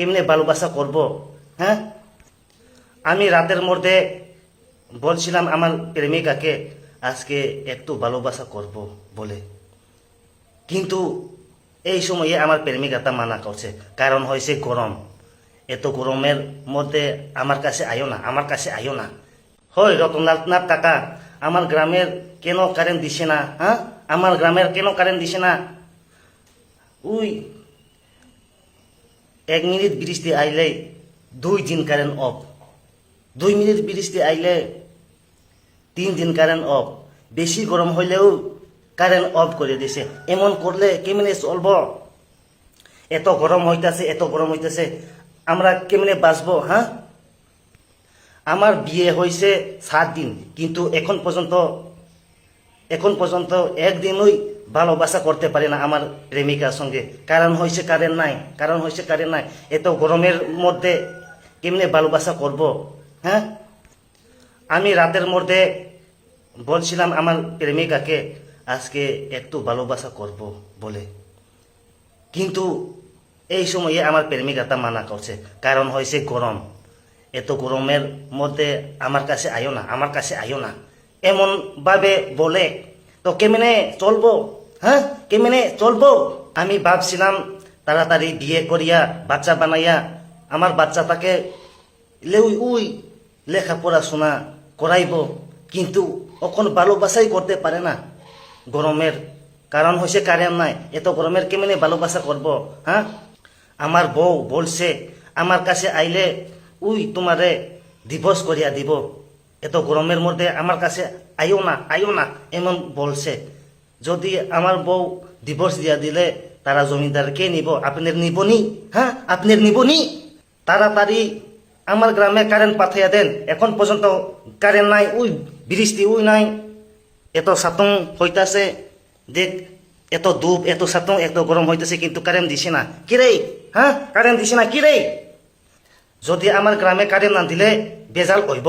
কেমনে ভালোবাসা করব। হ্যাঁ, আমি রাতের মধ্যে বলছিলাম আমার প্রেমিকাকে আজকে একটু ভালোবাসা করব বলে, কিন্তু এই সময়ে আমার প্রেমিকাটা মানা করছে, কারণ হয়েছে গরম। এত গরমের মধ্যে আমার কাছে আইও না, আমার কাছে আইও না। হয় রতননাথ কাকা, আমার গ্রামের কেন কারেন্ট দিছে না? হ্যাঁ, আমার গ্রামের কেন কারেন্ট দিছে না? উই 1 মিনিট বৃষ্টি আইলে 2 দিন কারেন্ট অফ, 2 মিনিট বৃষ্টি আইলে 3 দিন কারেন্ট অফ, বেশি গরম হইলেও কারেন্ট অফ করে দিছে। এমন করলে কেমনে চলব? এত গরম হইতাছে, এত গরম হইতাছে, আমরা কেমনে বাঁচবো? হ্যাঁ, আমার বিয়ে হয়েছে 7 দিন, কিন্তু এখন পর্যন্ত একদিনই ভালোবাসা করতে পারি না আমার প্রেমিকার সঙ্গে। কারণ হয়েছে কারেন্ট নাই, কারণ হয়েছে কারেন্ট নাই। এত গরমের মধ্যে কেমনে ভালোবাসা করব? হ্যাঁ, আমি রাতের মধ্যে বলছিলাম আমার প্রেমিকাকে আজকে একটু ভালোবাসা করব বলে, কিন্তু এই সময়ে আমার প্রেমিকাটা মানা করছে, কারণ হয়েছে গরম। এত গরমের মধ্যে আমার কাছে আইও না, আমার কাছে আইও না, এমন ভাবে বলে তো কেমনে চলবো? হ্যাঁ, কেমনে চলবো? আমি ভাবছিলাম তাড়াতাড়ি বিয়ে করিয়া বাচ্চা বানাইয়া আমার বাচ্চাটাকে উই লেখাপড়াশোনা করাইব, কিন্তু এখন ভালোবাসাই করতে পারে না গরমের। কারণ হয়েছে কারেন্ট নাই, এত গরমের কেমনে ভালোবাসা করব? হ্যাঁ, আমার বউ বলছে আমার কাছে আইলে তোমারে ডিভোর্স করিয়া দিব, এত গরমের মধ্যে আমার কাছে আইও না, আইও না, এমন বলছে। যদি আমার বউ ডিভোর্স দিয়া দিলে তারা জমিদারকে নিব, আপনার নিবনি? হ্যাঁ, আপনার নিবনি? তাড়াতাড়ি আমার গ্রামে কারেন্ট পাঠাইয়া দেন, এখন পর্যন্ত কারেন্ট নাই, বৃষ্টি নাই, এত সাতং হইতাছে, দেখ এত ধূপ, এত সাতং, এত গরম হইতেছে, কিন্তু কারেন্ট দিছে না কিরে? হ্যাঁ, কারেন্ট দিছে না কিরে? যদি আমার গ্রামে কারেন্ট না দিলে বেজাল হইব।